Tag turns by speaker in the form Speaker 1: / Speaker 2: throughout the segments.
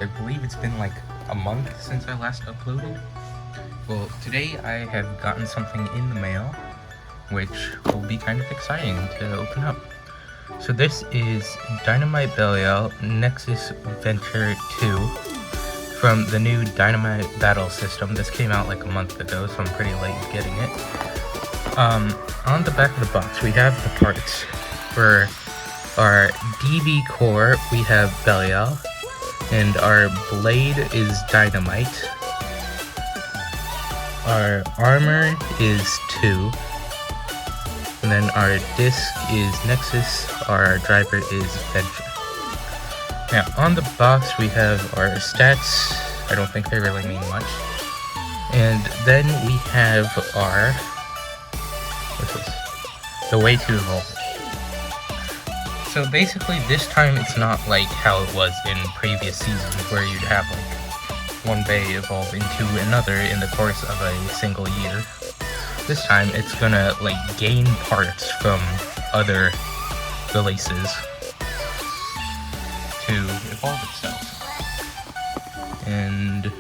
Speaker 1: I believe it's been like a month since I last uploaded. Well, today I have gotten something in the mail, which will be kind of exciting to open up. So this is Dynamite Belial.Nx.Vn-2 from the new Dynamite battle system. This came out like a month ago, so I'm pretty late getting it. On the back of the box, we have the parts. For our DV core, we have Belial, and our blade is Dynamite. Our armor is 2, and then our disc is Nexus, our driver is Venture. Now, on the box, we have our stats. I don't think they really mean much. And then we have our, what's this? The way to evolve. So basically, this time it's not like how it was in previous seasons, where you'd have like one bay evolve into another in the course of a single year. This time, it's gonna like gain parts from other releases to evolve itself. And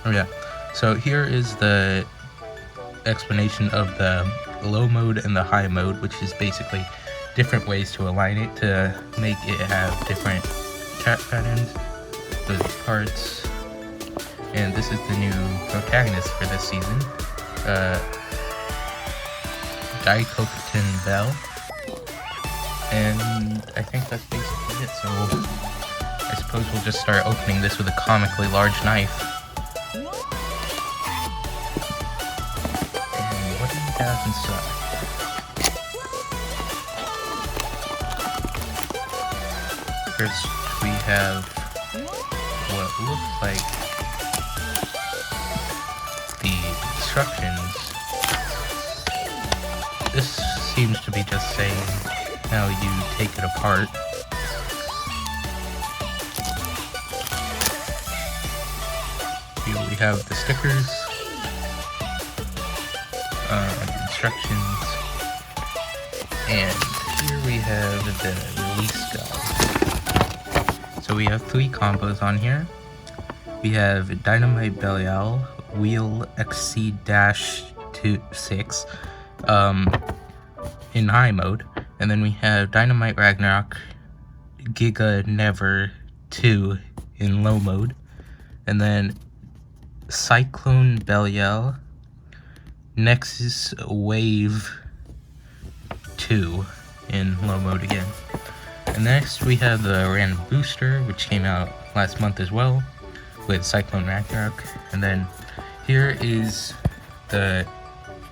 Speaker 1: oh yeah, so here is the explanation of the low mode and the high mode, which is basically different ways to align it to make it have different chat patterns, the parts. And this is the new protagonist for this season, Dynamite Bell. And I think that's basically it, so I suppose we'll just start opening this with a comically large knife. And what do we have inside? First, we have what looks like the instructions. This seems to be just saying how you take it apart. Here we have the stickers, instructions, and here we have the release guide. So we have 3 combos on here. We have Dynamite Belial, Wheel XC-6 in high mode, and then we have Dynamite Ragnarok Giga Never 2 in low mode, and then Cyclone Belial Nexus Wave 2 in low mode again. And next we have the random booster, which came out last month as well, with Cyclone Ragnarok. And then here is the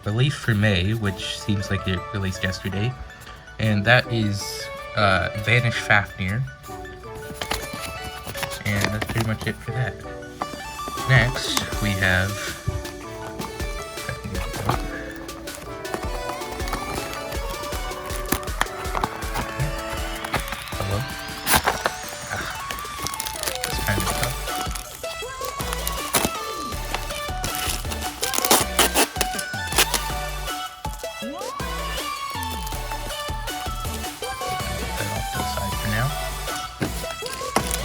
Speaker 1: relief for May, which seems like it released yesterday, and that is Vanish Fafnir. And that's pretty much it for that. Next, we have hello. That's kind of tough. Put that off to the side for now.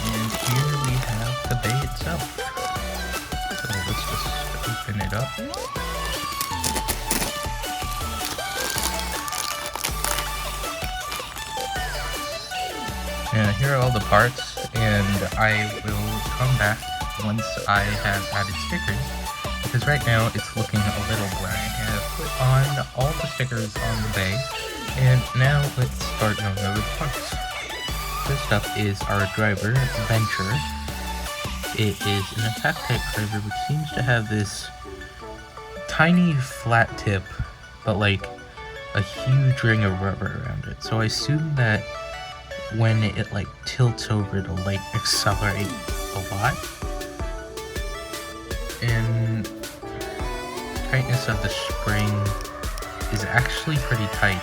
Speaker 1: And here we have the bay itself. So let's just open it up. And here are all the parts, and I will come back once I have added stickers, because right now it's looking a little blank. And I've put on all the stickers on the bay, and now let's start going over the parts. First up is our driver, Venture. It is an attack type driver, which seems to have this tiny flat tip, but like a huge ring of rubber around it. So I assume that when it like tilts over, it'll like accelerate a lot. And tightness of the spring is actually pretty tight.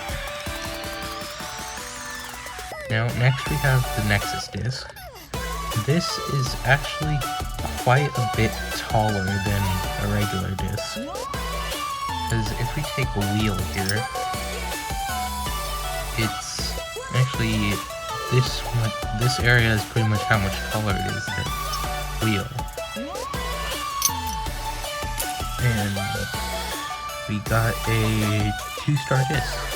Speaker 1: Now next we have the Nexus disc. This is actually quite a bit taller than a regular disc. Because if we take a wheel here, it's actually this area is pretty much how much taller it is. wheel. And we got a 2-star disc.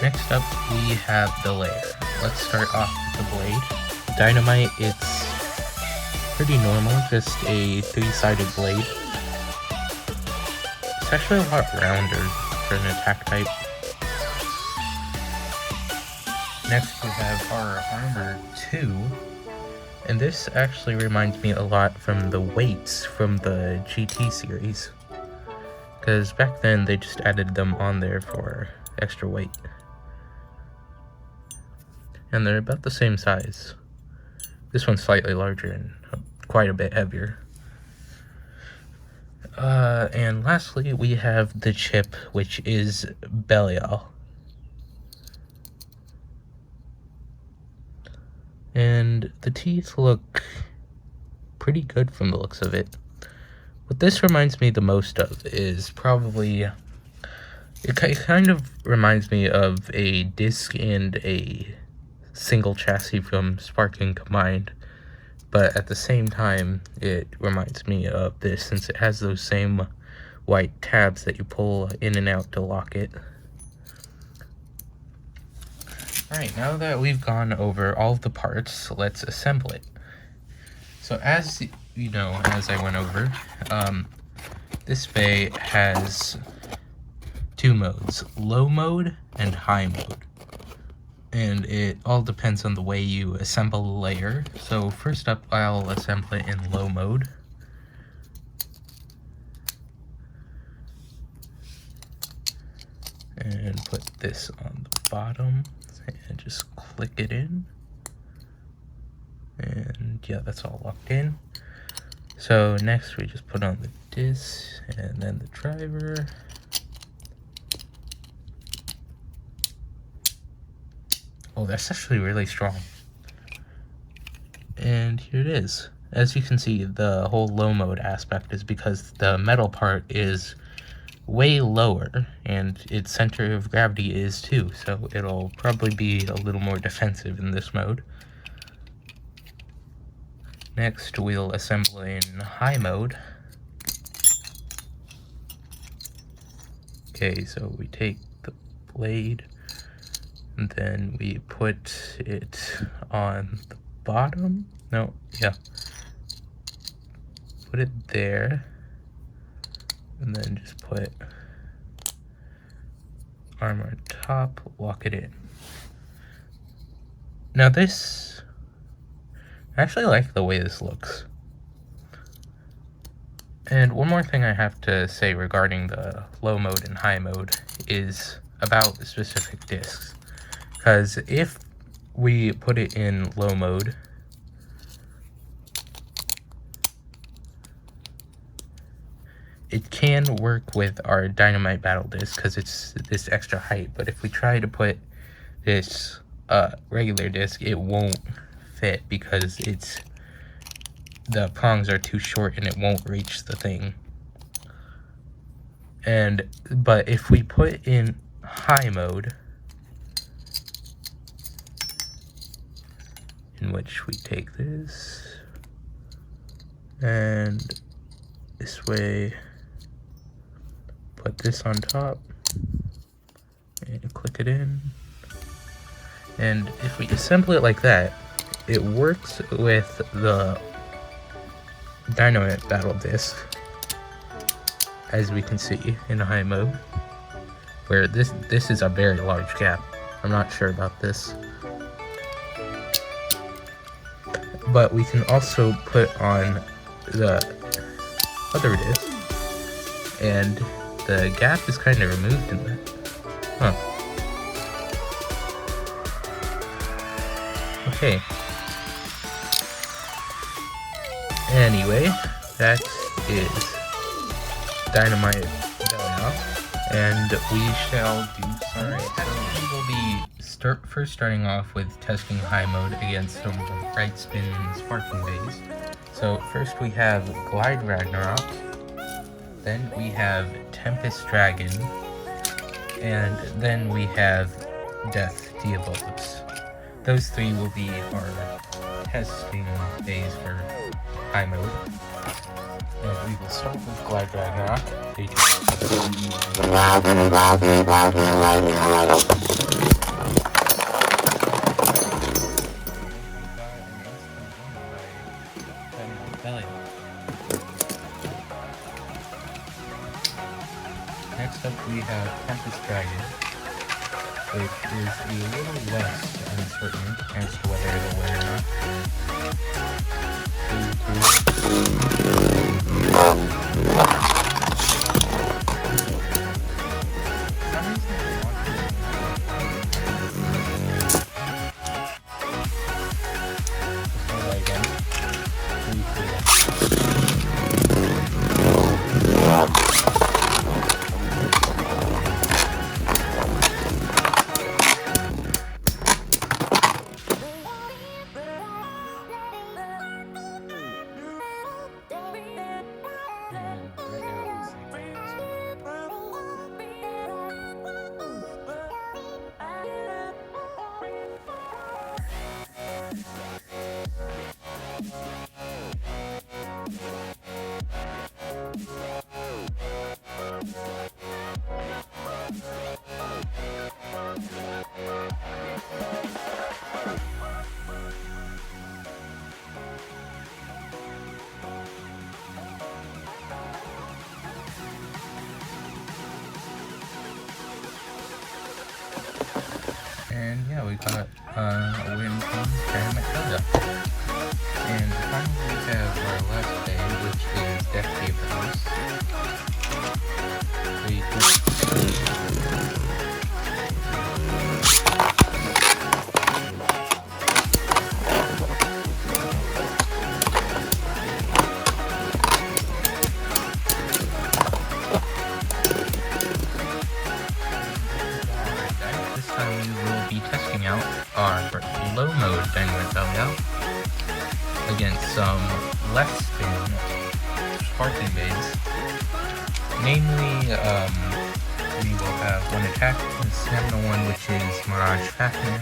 Speaker 1: Next up, we have the layer. Let's start off with the blade. Dynamite, it's pretty normal, just a 3-sided blade. It's actually a lot rounder for an attack type. Next, we have our Armor 2. And this actually reminds me a lot from the weights from the GT series. Because back then, they just added them on there for extra weight. And they're about the same size. This one's slightly larger and quite a bit heavier. And lastly, we have the chip, which is Belial. And the teeth look pretty good from the looks of it. What this reminds me the most of is probably... It kind of reminds me of a disc and a single chassis from Sparking combined, but at the same time it reminds me of this since it has those same white tabs that you pull in and out to lock it. Alright, now that we've gone over all of the parts, let's assemble it. So as you know, as I went over, this bay has 2 modes, low mode and high mode. And it all depends on the way you assemble the layer. So first up, I'll assemble it in low mode. And put this on the bottom and just click it in. And yeah, that's all locked in. So next we just put on the disc and then the driver. Oh, that's actually really strong. And here it is. As you can see, the whole low mode aspect is because the metal part is way lower and its center of gravity is too, so it'll probably be a little more defensive in this mode. Next, we'll assemble in high mode. Okay, so we take the blade, and then we put it on the bottom. No, yeah. Put it there, and then just put armor on top, lock it in. Now this, I actually like the way this looks. And one more thing I have to say regarding the low mode and high mode is about specific discs. Because if we put it in low mode, it can work with our Dynamite battle disc because it's this extra height, but if we try to put this regular disc, it won't fit because the prongs are too short and it won't reach the thing. But if we put in high mode, in which we take this and this way, put this on top and click it in, and if we assemble it like that, it works with the Dynamite battle disc, as we can see in high mode, where this is a very large gap. I'm not sure about this, but we can also put on the other disc, and the gap is kind of removed in that. Huh. Okay. Anyway, that is Dynamite Belial, and we shall do some. Alright, so we will be first starting off with testing high mode against some right spin sparking bays. So first we have Glide Ragnarok, then we have Tempest Dragon, and then we have Death Diabolus. Those three will be our testing phase for high mode. And we will start with Glide Drag Rock. Belial. Next up we have Tempest Dragon, which is a little less uncertain as to whether it'll win or not. And yeah, we got a win from Dynamite. And finally we have our last day, which is Death Tables. This time we will be testing out our low mode Dynamite Belial against some less than sparkling bays. Namely, we will have one attack, the stamina one, which is Mirage Fafnir,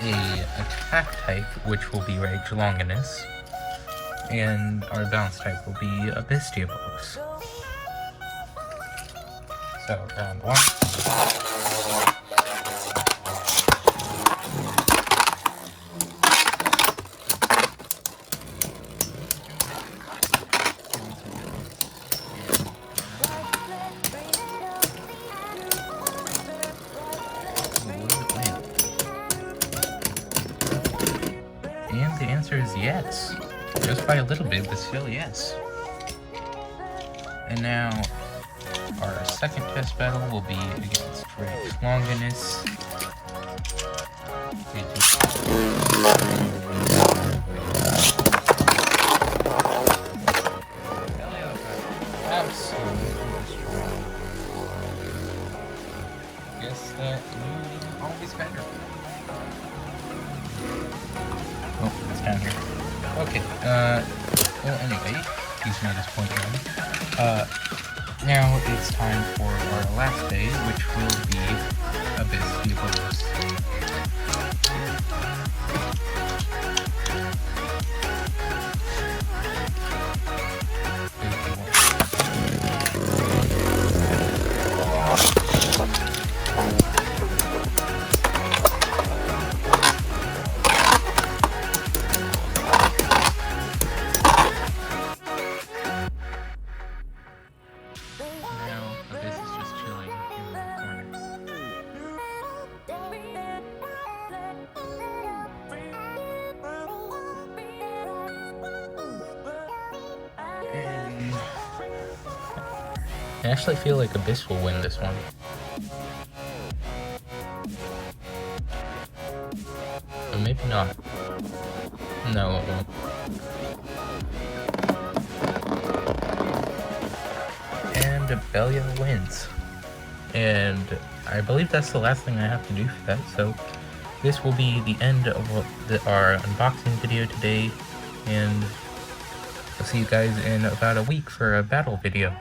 Speaker 1: a attack type, which will be Rage Longinus, and our balance type will be Abystiables. So, round one. And the answer is yes. Just by a little bit, but still yes. And now, our second test battle will be against Rage Longinus. Absolutely destroyed. Guess that always better. Oh, it's down here. Okay, well, anyway, he's made his point now. Now it's time for our last day, which will be Abystiables. I actually feel like Abyss will win this one. But maybe not. No, it won't. And Belial wins. And I believe that's the last thing I have to do for that, so this will be the end of our unboxing video today, and I'll see you guys in about a week for a battle video.